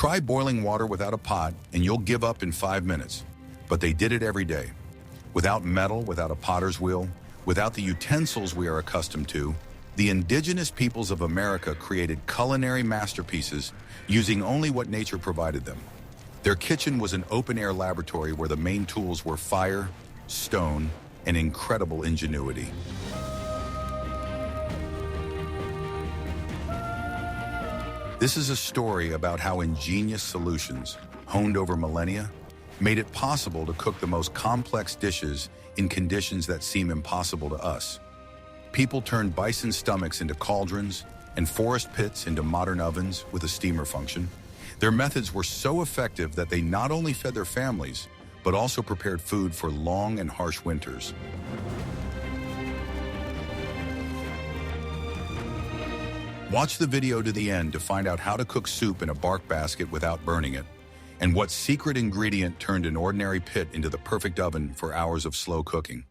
Try boiling water without a pot and you'll give up in 5 minutes. But they did it every day. Without metal, without a potter's wheel, without the utensils we are accustomed to, the indigenous peoples of America created culinary masterpieces using only what nature provided them. Their kitchen was an open-air laboratory where the main tools were fire, stone, and incredible ingenuity. This is a story about how ingenious solutions, honed over millennia, made it possible to cook the most complex dishes in conditions that seem impossible to us. People turned bison stomachs into cauldrons and forest pits into modern ovens with a steamer function. Their methods were so effective that they not only fed their families, but also prepared food for long and harsh winters. Watch the video to the end to find out how to cook soup in a bark basket without burning it, and what secret ingredient turned an ordinary pit into the perfect oven for hours of slow cooking.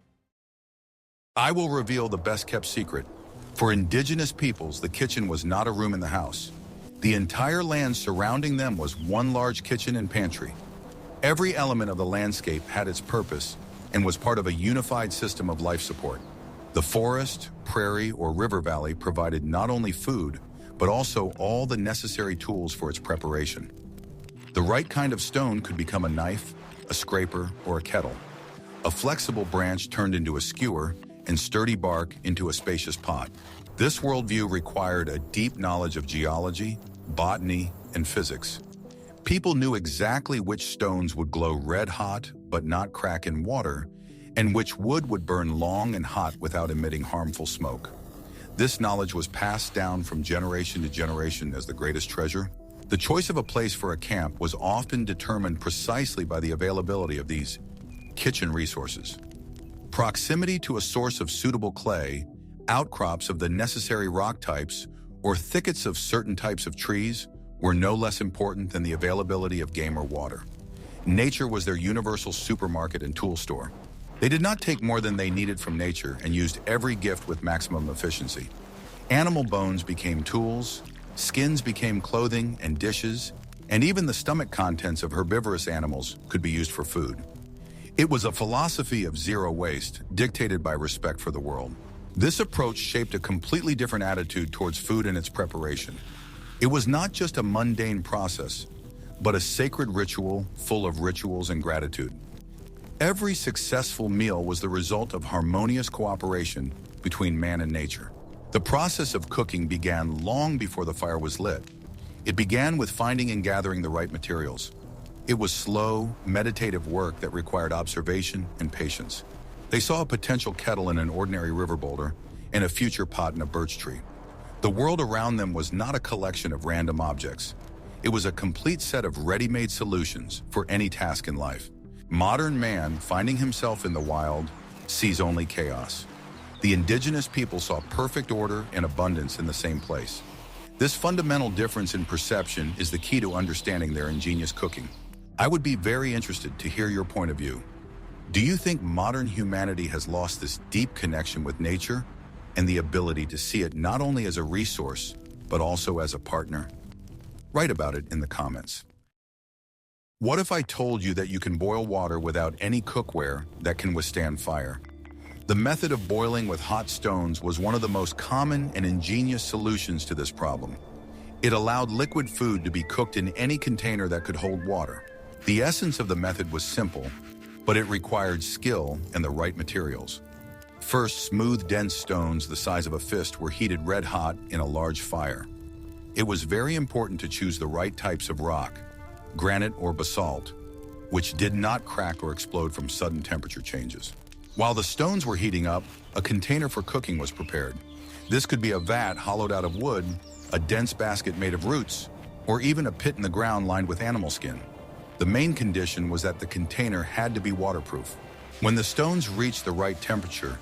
I will reveal the best-kept secret. For indigenous peoples, the kitchen was not a room in the house. The entire land surrounding them was one large kitchen and pantry. Every element of the landscape had its purpose and was part of a unified system of life support. The forest, prairie, or river valley provided not only food, but also all the necessary tools for its preparation. The right kind of stone could become a knife, a scraper, or a kettle. A flexible branch turned into a skewer, and sturdy bark into a spacious pot. This worldview required a deep knowledge of geology, botany, and physics. People knew exactly which stones would glow red hot but not crack in water, and which wood would burn long and hot without emitting harmful smoke. This knowledge was passed down from generation to generation as the greatest treasure. The choice of a place for a camp was often determined precisely by the availability of these kitchen resources. Proximity to a source of suitable clay, outcrops of the necessary rock types, or thickets of certain types of trees were no less important than the availability of game or water. Nature was their universal supermarket and tool store. They did not take more than they needed from nature and used every gift with maximum efficiency. Animal bones became tools, skins became clothing and dishes, and even the stomach contents of herbivorous animals could be used for food. It was a philosophy of zero waste, dictated by respect for the world. This approach shaped a completely different attitude towards food and its preparation. It was not just a mundane process, but a sacred ritual full of rituals and gratitude. Every successful meal was the result of harmonious cooperation between man and nature. The process of cooking began long before the fire was lit. It began with finding and gathering the right materials. It was slow, meditative work that required observation and patience. They saw a potential kettle in an ordinary river boulder and a future pot in a birch tree. The world around them was not a collection of random objects. It was a complete set of ready-made solutions for any task in life. Modern man, finding himself in the wild, sees only chaos. The indigenous people saw perfect order and abundance in the same place. This fundamental difference in perception is the key to understanding their ingenious cooking. I would be very interested to hear your point of view. Do you think modern humanity has lost this deep connection with nature and the ability to see it not only as a resource, but also as a partner? Write about it in the comments. What if I told you that you can boil water without any cookware that can withstand fire? The method of boiling with hot stones was one of the most common and ingenious solutions to this problem. It allowed liquid food to be cooked in any container that could hold water. The essence of the method was simple, but it required skill and the right materials. First, smooth, dense stones the size of a fist were heated red hot in a large fire. It was very important to choose the right types of rock, granite or basalt, which did not crack or explode from sudden temperature changes. While the stones were heating up, a container for cooking was prepared. This could be a vat hollowed out of wood, a dense basket made of roots, or even a pit in the ground lined with animal skin. The main condition was that the container had to be waterproof. When the stones reached the right temperature,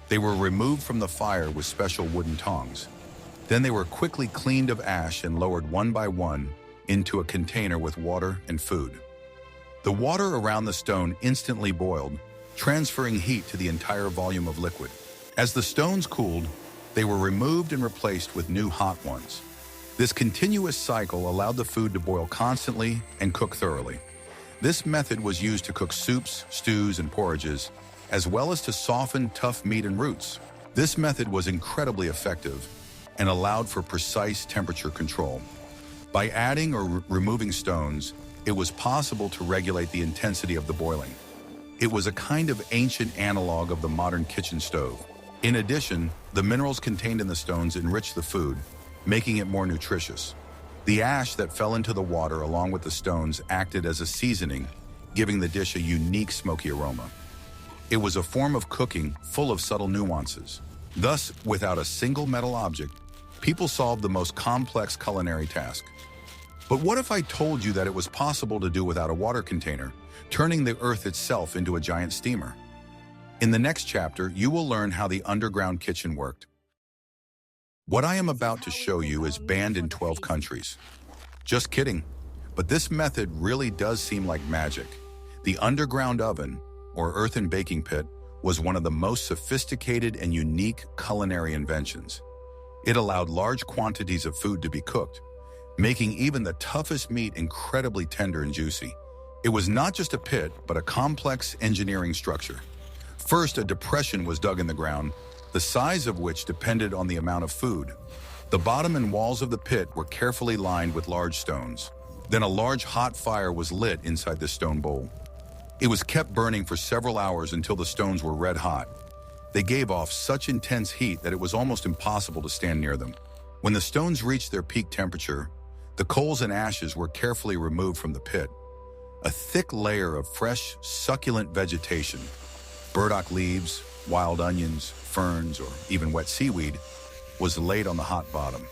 they were removed from the fire with special wooden tongs. Then they were quickly cleaned of ash and lowered one by one into a container with water and food. The water around the stone instantly boiled, transferring heat to the entire volume of liquid. As the stones cooled, they were removed and replaced with new hot ones. This continuous cycle allowed the food to boil constantly and cook thoroughly. This method was used to cook soups, stews, and porridges, as well as to soften tough meat and roots. This method was incredibly effective and allowed for precise temperature control. By adding or removing stones, it was possible to regulate the intensity of the boiling. It was a kind of ancient analog of the modern kitchen stove. In addition, the minerals contained in the stones enriched the food, making it more nutritious. The ash that fell into the water along with the stones acted as a seasoning, giving the dish a unique smoky aroma. It was a form of cooking full of subtle nuances. Thus, without a single metal object, people solved the most complex culinary task. But what if I told you that it was possible to do without a water container, turning the earth itself into a giant steamer? In the next chapter, you will learn how the underground kitchen worked. What I am about to show you is banned in 12 countries. Just kidding, but this method really does seem like magic. The underground oven, or earthen baking pit, was one of the most sophisticated and unique culinary inventions. It allowed large quantities of food to be cooked, making even the toughest meat incredibly tender and juicy. It was not just a pit, but a complex engineering structure. First, a depression was dug in the ground, the size of which depended on the amount of food. The bottom and walls of the pit were carefully lined with large stones. Then a large hot fire was lit inside the stone bowl. It was kept burning for several hours until the stones were red hot. They gave off such intense heat that it was almost impossible to stand near them. When the stones reached their peak temperature, the coals and ashes were carefully removed from the pit. A thick layer of fresh, succulent vegetation, burdock leaves, wild onions, ferns, or even wet seaweed, was laid on the hot bottom.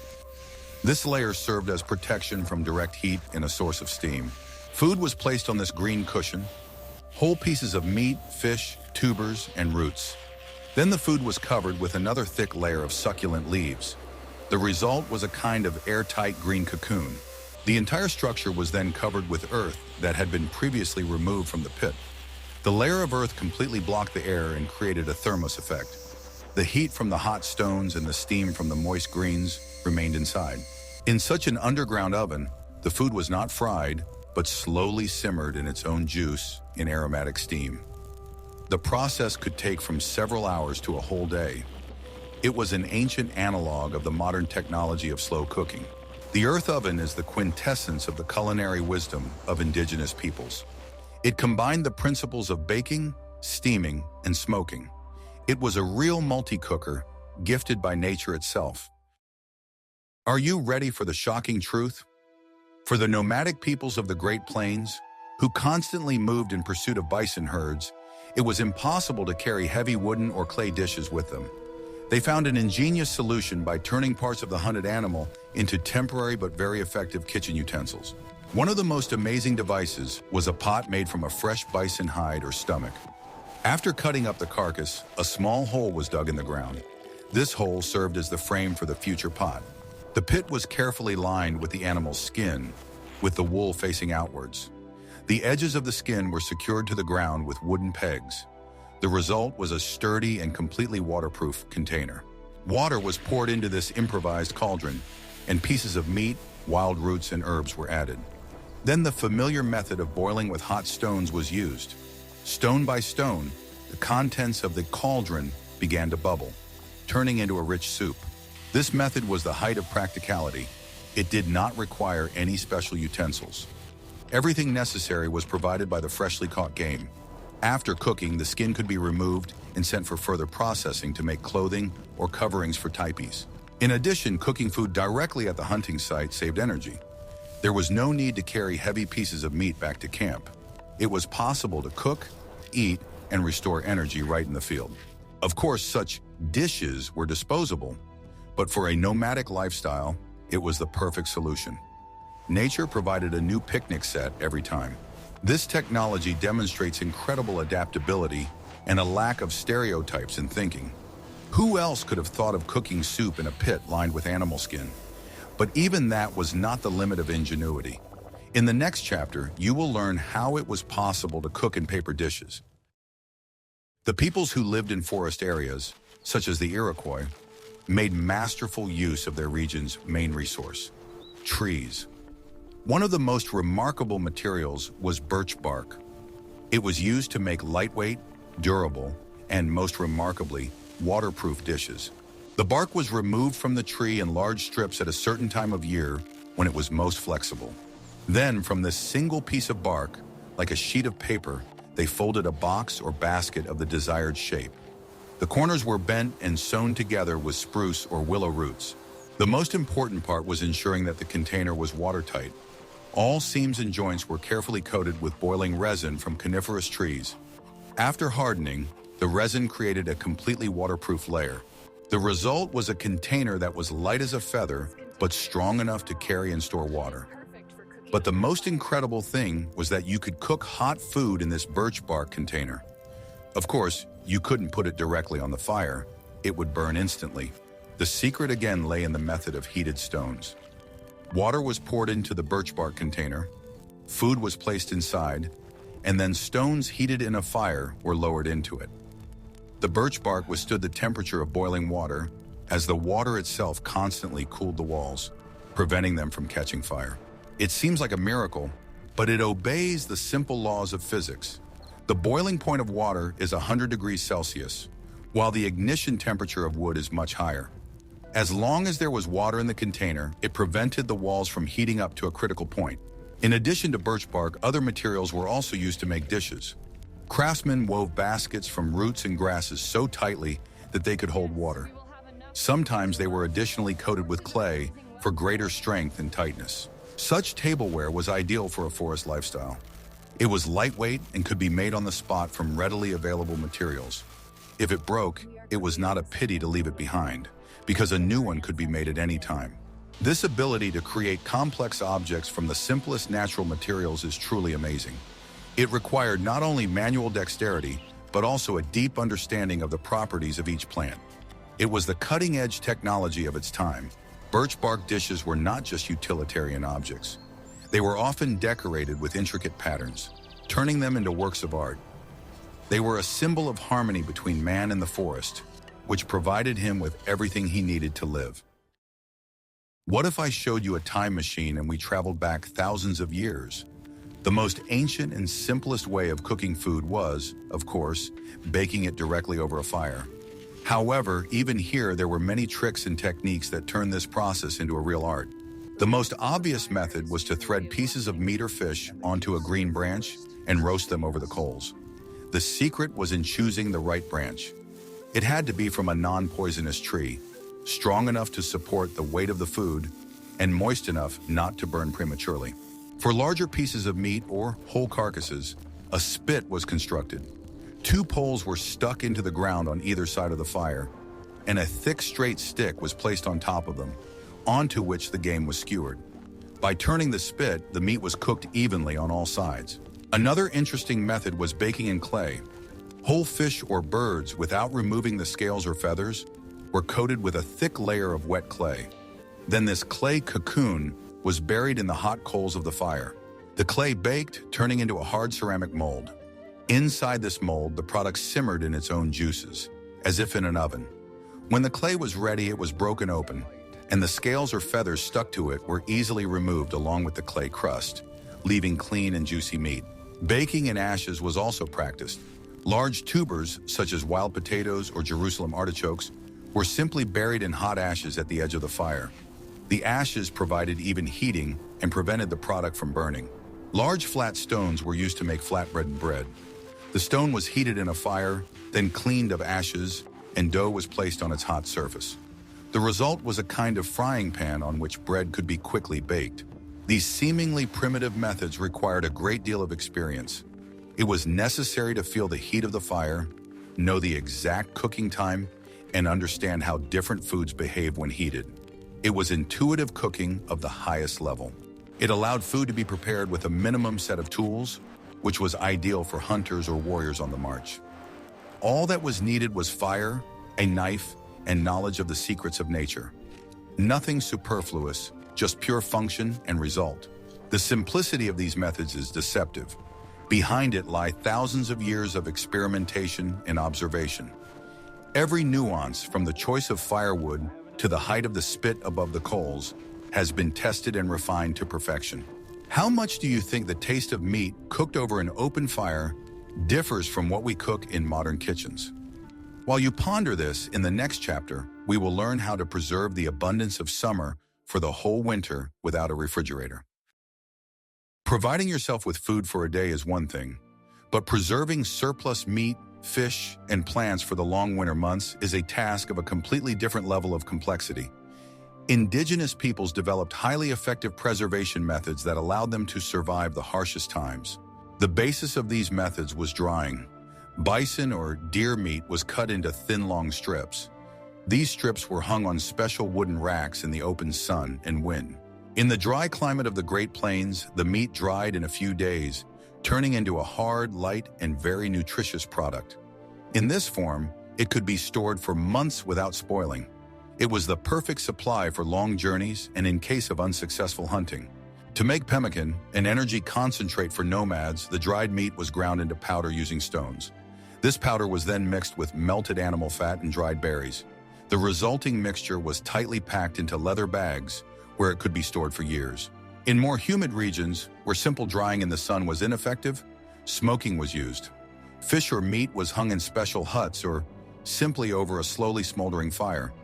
This layer served as protection from direct heat and a source of steam. Food was placed on this green cushion, whole pieces of meat, fish, tubers, and roots. Then the food was covered with another thick layer of succulent leaves. The result was a kind of airtight green cocoon. The entire structure was then covered with earth that had been previously removed from the pit. The layer of earth completely blocked the air and created a thermos effect. The heat from the hot stones and the steam from the moist greens remained inside. In such an underground oven, the food was not fried, but slowly simmered in its own juice in aromatic steam. The process could take from several hours to a whole day. It was an ancient analog of the modern technology of slow cooking. The earth oven is the quintessence of the culinary wisdom of indigenous peoples. It combined the principles of baking, steaming, and smoking. It was a real multi-cooker, gifted by nature itself. Are you ready for the shocking truth? For the nomadic peoples of the Great Plains, who constantly moved in pursuit of bison herds, it was impossible to carry heavy wooden or clay dishes with them. They found an ingenious solution by turning parts of the hunted animal into temporary but very effective kitchen utensils. One of the most amazing devices was a pot made from a fresh bison hide or stomach. After cutting up the carcass, a small hole was dug in the ground. This hole served as the frame for the future pot. The pit was carefully lined with the animal's skin, with the wool facing outwards. The edges of the skin were secured to the ground with wooden pegs. The result was a sturdy and completely waterproof container. Water was poured into this improvised cauldron, and pieces of meat, wild roots, and herbs were added. Then the familiar method of boiling with hot stones was used. Stone by stone, the contents of the cauldron began to bubble, turning into a rich soup. This method was the height of practicality. It did not require any special utensils. Everything necessary was provided by the freshly caught game. After cooking, the skin could be removed and sent for further processing to make clothing or coverings for teepees. In addition, cooking food directly at the hunting site saved energy. There was no need to carry heavy pieces of meat back to camp. It was possible to cook, eat, and restore energy right in the field. Of course, such dishes were disposable, but for a nomadic lifestyle, it was the perfect solution. Nature provided a new picnic set every time. This technology demonstrates incredible adaptability and a lack of stereotypes in thinking. Who else could have thought of cooking soup in a pit lined with animal skin? But even that was not the limit of ingenuity. In the next chapter, you will learn how it was possible to cook in paper dishes. The peoples who lived in forest areas, such as the Iroquois, made masterful use of their region's main resource, Trees. One of the most remarkable materials was birch bark. It was used to make lightweight, durable, and most remarkably, waterproof dishes. The bark was removed from the tree in large strips at a certain time of year when it was most flexible. Then, from this single piece of bark, like a sheet of paper, they folded a box or basket of the desired shape. The corners were bent and sewn together with spruce or willow roots. The most important part was ensuring that the container was watertight. All seams and joints were carefully coated with boiling resin from coniferous trees. After hardening, the resin created a completely waterproof layer. The result was a container that was light as a feather, but strong enough to carry and store water. But the most incredible thing was that you could cook hot food in this birch bark container. Of course, you couldn't put it directly on the fire. It would burn instantly. The secret again lay in the method of heated stones. Water was poured into the birch bark container, food was placed inside, and then stones heated in a fire were lowered into it. The birch bark withstood the temperature of boiling water, as the water itself constantly cooled the walls, preventing them from catching fire. It seems like a miracle, but it obeys the simple laws of physics. The boiling point of water is 100 degrees Celsius, while the ignition temperature of wood is much higher. As long as there was water in the container, it prevented the walls from heating up to a critical point. In addition to birch bark, other materials were also used to make dishes. Craftsmen wove baskets from roots and grasses so tightly that they could hold water. Sometimes they were additionally coated with clay for greater strength and tightness. Such tableware was ideal for a forest lifestyle. It was lightweight and could be made on the spot from readily available materials. If it broke, it was not a pity to leave it behind, because a new one could be made at any time. This ability to create complex objects from the simplest natural materials is truly amazing. It required not only manual dexterity, but also a deep understanding of the properties of each plant. It was the cutting-edge technology of its time. Birch bark dishes were not just utilitarian objects. They were often decorated with intricate patterns, turning them into works of art. They were a symbol of harmony between man and the forest, which provided him with everything he needed to live. What if I showed you a time machine and we traveled back thousands of years? The most ancient and simplest way of cooking food was, of course, baking it directly over a fire. However, even here there were many tricks and techniques that turned this process into a real art. The most obvious method was to thread pieces of meat or fish onto a green branch and roast them over the coals. The secret was in choosing the right branch. It had to be from a non-poisonous tree, strong enough to support the weight of the food, and moist enough not to burn prematurely. For larger pieces of meat or whole carcasses, a spit was constructed. 2 poles were stuck into the ground on either side of the fire, and a thick straight stick was placed on top of them, onto which the game was skewered. By turning the spit, the meat was cooked evenly on all sides. Another interesting method was baking in clay. Whole fish or birds, without removing the scales or feathers, were coated with a thick layer of wet clay. Then this clay cocoon was buried in the hot coals of the fire. The clay baked, turning into a hard ceramic mold. Inside this mold, the product simmered in its own juices, as if in an oven. When the clay was ready, it was broken open, and the scales or feathers stuck to it were easily removed along with the clay crust, leaving clean and juicy meat. Baking in ashes was also practiced. Large tubers, such as wild potatoes or Jerusalem artichokes, were simply buried in hot ashes at the edge of the fire. The ashes provided even heating and prevented the product from burning. Large flat stones were used to make flatbread and bread. The stone was heated in a fire, then cleaned of ashes, and dough was placed on its hot surface. The result was a kind of frying pan on which bread could be quickly baked. These seemingly primitive methods required a great deal of experience. It was necessary to feel the heat of the fire, know the exact cooking time, and understand how different foods behave when heated. It was intuitive cooking of the highest level. It allowed food to be prepared with a minimum set of tools, which was ideal for hunters or warriors on the march. All that was needed was fire, a knife, and knowledge of the secrets of nature. Nothing superfluous, just pure function and result. The simplicity of these methods is deceptive. Behind it lie thousands of years of experimentation and observation. Every nuance, from the choice of firewood to the height of the spit above the coals, has been tested and refined to perfection. How much do you think the taste of meat cooked over an open fire differs from what we cook in modern kitchens? While you ponder this, in the next chapter, we will learn how to preserve the abundance of summer for the whole winter without a refrigerator. Providing yourself with food for a day is one thing, but preserving surplus meat, fish, and plants for the long winter months is a task of a completely different level of complexity. Indigenous peoples developed highly effective preservation methods that allowed them to survive the harshest times. The basis of these methods was drying. Bison or deer meat was cut into thin, long strips. These strips were hung on special wooden racks in the open sun and wind. In the dry climate of the Great Plains, the meat dried in a few days, turning into a hard, light, and very nutritious product. In this form, it could be stored for months without spoiling. It was the perfect supply for long journeys and in case of unsuccessful hunting. To make pemmican, an energy concentrate for nomads, the dried meat was ground into powder using stones. This powder was then mixed with melted animal fat and dried berries. The resulting mixture was tightly packed into leather bags, where it could be stored for years. In more humid regions, where simple drying in the sun was ineffective, smoking was used. Fish or meat was hung in special huts or simply over a slowly smoldering fire.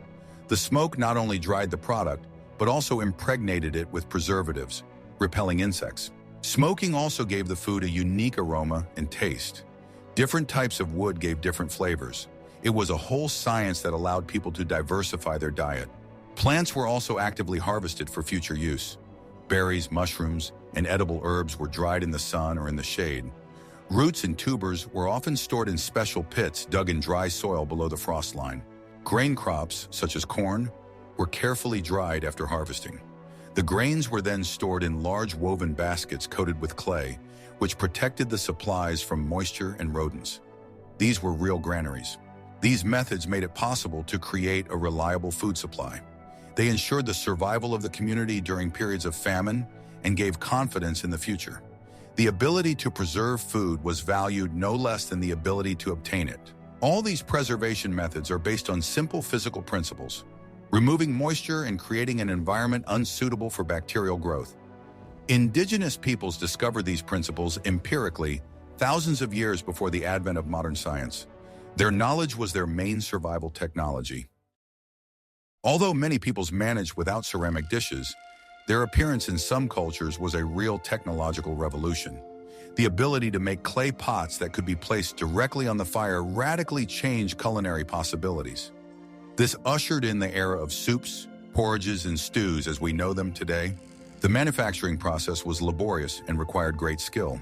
The smoke not only dried the product, but also impregnated it with preservatives, repelling insects. Smoking also gave the food a unique aroma and taste. Different types of wood gave different flavors. It was a whole science that allowed people to diversify their diet. Plants were also actively harvested for future use. Berries, mushrooms, and edible herbs were dried in the sun or in the shade. Roots and tubers were often stored in special pits dug in dry soil below the frost line. Grain crops, such as corn, were carefully dried after harvesting. The grains were then stored in large woven baskets coated with clay, which protected the supplies from moisture and rodents. These were real granaries. These methods made it possible to create a reliable food supply. They ensured the survival of the community during periods of famine and gave confidence in the future. The ability to preserve food was valued no less than the ability to obtain it. All these preservation methods are based on simple physical principles, removing moisture and creating an environment unsuitable for bacterial growth. Indigenous peoples discovered these principles empirically thousands of years before the advent of modern science. Their knowledge was their main survival technology. Although many peoples managed without ceramic dishes, their appearance in some cultures was a real technological revolution. The ability to make clay pots that could be placed directly on the fire radically changed culinary possibilities. This ushered in the era of soups, porridges, and stews as we know them today. The manufacturing process was laborious and required great skill.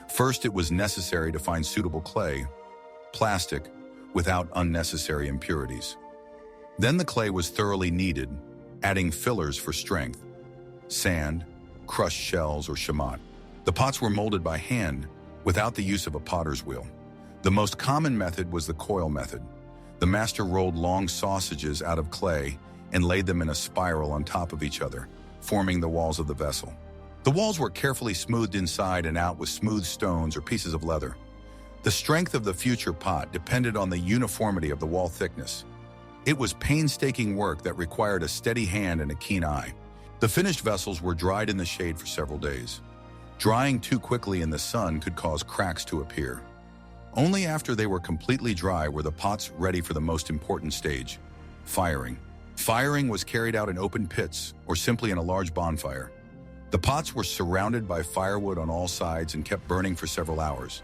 First, it was necessary to find suitable clay, plastic, without unnecessary impurities. Then the clay was thoroughly kneaded, adding fillers for strength, sand, crushed shells, or shamat. The pots were molded by hand, without the use of a potter's wheel. The most common method was the coil method. The master rolled long sausages out of clay and laid them in a spiral on top of each other, forming the walls of the vessel. The walls were carefully smoothed inside and out with smooth stones or pieces of leather. The strength of the future pot depended on the uniformity of the wall thickness. It was painstaking work that required a steady hand and a keen eye. The finished vessels were dried in the shade for several days. Drying too quickly in the sun could cause cracks to appear. Only after they were completely dry were the pots ready for the most important stage, firing. Firing was carried out in open pits or simply in a large bonfire. The pots were surrounded by firewood on all sides and kept burning for several hours.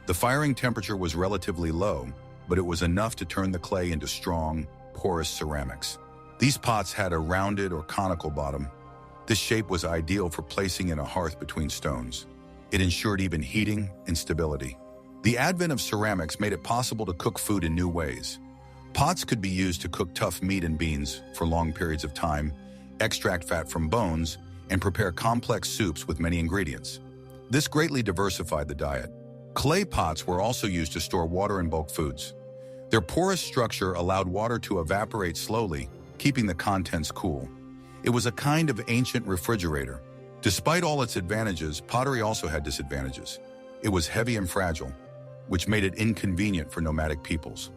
The firing temperature was relatively low, but it was enough to turn the clay into strong, porous ceramics. These pots had a rounded or conical bottom. This shape was ideal for placing in a hearth between stones. It ensured even heating and stability. The advent of ceramics made it possible to cook food in new ways. Pots could be used to cook tough meat and beans for long periods of time, extract fat from bones, and prepare complex soups with many ingredients. This greatly diversified the diet. Clay pots were also used to store water and bulk foods. Their porous structure allowed water to evaporate slowly, keeping the contents cool. It was a kind of ancient refrigerator. Despite all its advantages, pottery also had disadvantages. It was heavy and fragile, which made it inconvenient for nomadic peoples.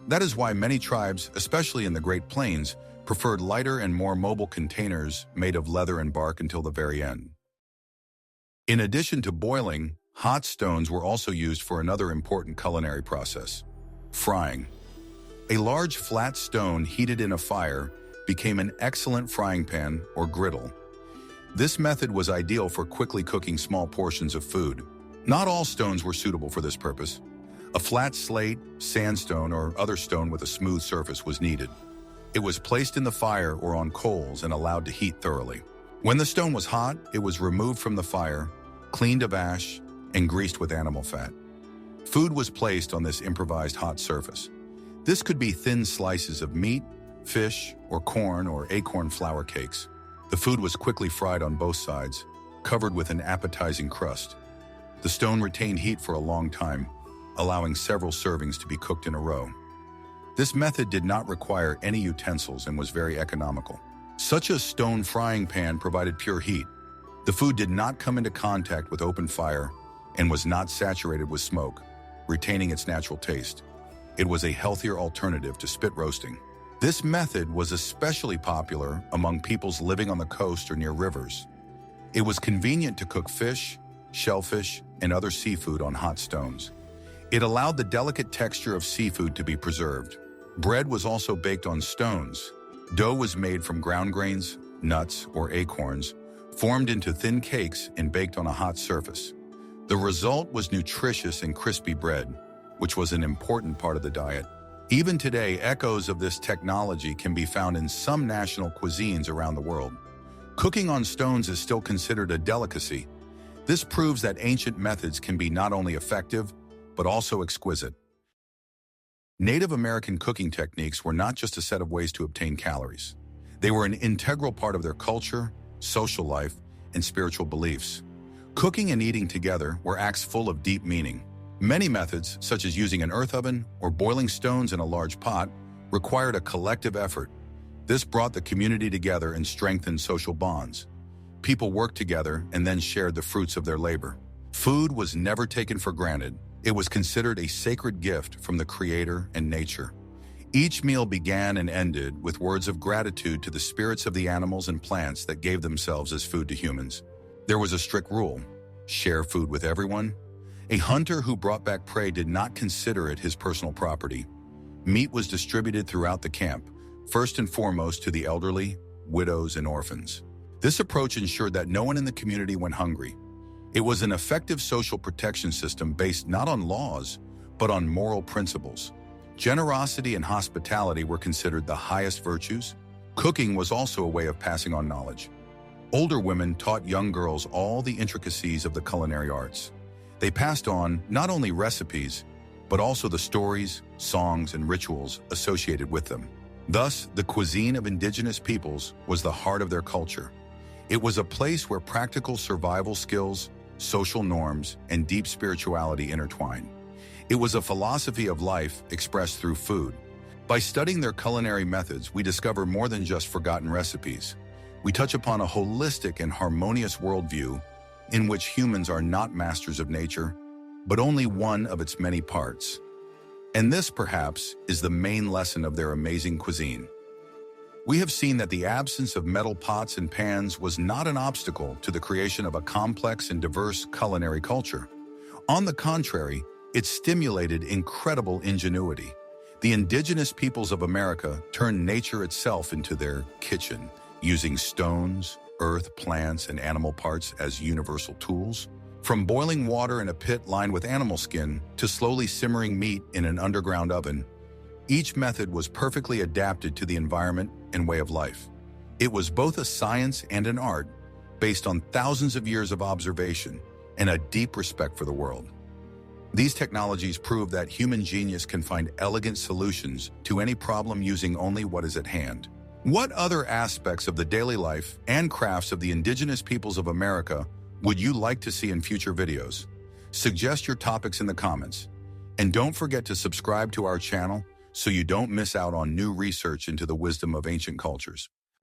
That is why many tribes, especially in the Great Plains, preferred lighter and more mobile containers made of leather and bark until the very end. In addition to boiling, hot stones were also used for another important culinary process: frying. A large flat stone heated in a fire became an excellent frying pan or griddle. This method was ideal for quickly cooking small portions of food. Not all stones were suitable for this purpose. A flat slate, sandstone, or other stone with a smooth surface was needed. It was placed in the fire or on coals and allowed to heat thoroughly. When the stone was hot, it was removed from the fire, cleaned of ash, and greased with animal fat. Food was placed on this improvised hot surface. This could be thin slices of meat, fish, or corn or acorn flour cakes. The food was quickly fried on both sides, covered with an appetizing crust. The stone retained heat for a long time, allowing several servings to be cooked in a row. This method did not require any utensils and was very economical. Such a stone frying pan provided pure heat. The food did not come into contact with open fire and was not saturated with smoke, retaining its natural taste. It was a healthier alternative to spit roasting. This method was especially popular among peoples living on the coast or near rivers. It was convenient to cook fish, shellfish, and other seafood on hot stones. It allowed the delicate texture of seafood to be preserved. Bread was also baked on stones. Dough was made from ground grains, nuts, or acorns, formed into thin cakes and baked on a hot surface. The result was nutritious and crispy bread, which was an important part of the diet. Even today, echoes of this technology can be found in some national cuisines around the world. Cooking on stones is still considered a delicacy. This proves that ancient methods can be not only effective, but also exquisite. Native American cooking techniques were not just a set of ways to obtain calories. They were an integral part of their culture, social life, and spiritual beliefs. Cooking and eating together were acts full of deep meaning. Many methods, such as using an earth oven or boiling stones in a large pot, required a collective effort. This brought the community together and strengthened social bonds. People worked together and then shared the fruits of their labor. Food was never taken for granted. It was considered a sacred gift from the Creator and nature. Each meal began and ended with words of gratitude to the spirits of the animals and plants that gave themselves as food to humans. There was a strict rule: share food with everyone. A hunter who brought back prey did not consider it his personal property. Meat was distributed throughout the camp, first and foremost to the elderly, widows, and orphans. This approach ensured that no one in the community went hungry. It was an effective social protection system based not on laws, but on moral principles. Generosity and hospitality were considered the highest virtues. Cooking was also a way of passing on knowledge. Older women taught young girls all the intricacies of the culinary arts. They passed on not only recipes, but also the stories, songs, and rituals associated with them. Thus, the cuisine of indigenous peoples was the heart of their culture. It was a place where practical survival skills, social norms, and deep spirituality intertwined. It was a philosophy of life expressed through food. By studying their culinary methods, we discover more than just forgotten recipes. We touch upon a holistic and harmonious worldview in which humans are not masters of nature, but only one of its many parts. And this, perhaps, is the main lesson of their amazing cuisine. We have seen that the absence of metal pots and pans was not an obstacle to the creation of a complex and diverse culinary culture. On the contrary, it stimulated incredible ingenuity. The indigenous peoples of America turned nature itself into their kitchen, using stones, earth, plants, and animal parts as universal tools. From boiling water in a pit lined with animal skin to slowly simmering meat in an underground oven, each method was perfectly adapted to the environment and way of life. It was both a science and an art, based on thousands of years of observation and a deep respect for the world. These technologies prove that human genius can find elegant solutions to any problem using only what is at hand. What other aspects of the daily life and crafts of the indigenous peoples of America would you like to see in future videos? Suggest your topics in the comments. And don't forget to subscribe to our channel so you don't miss out on new research into the wisdom of ancient cultures.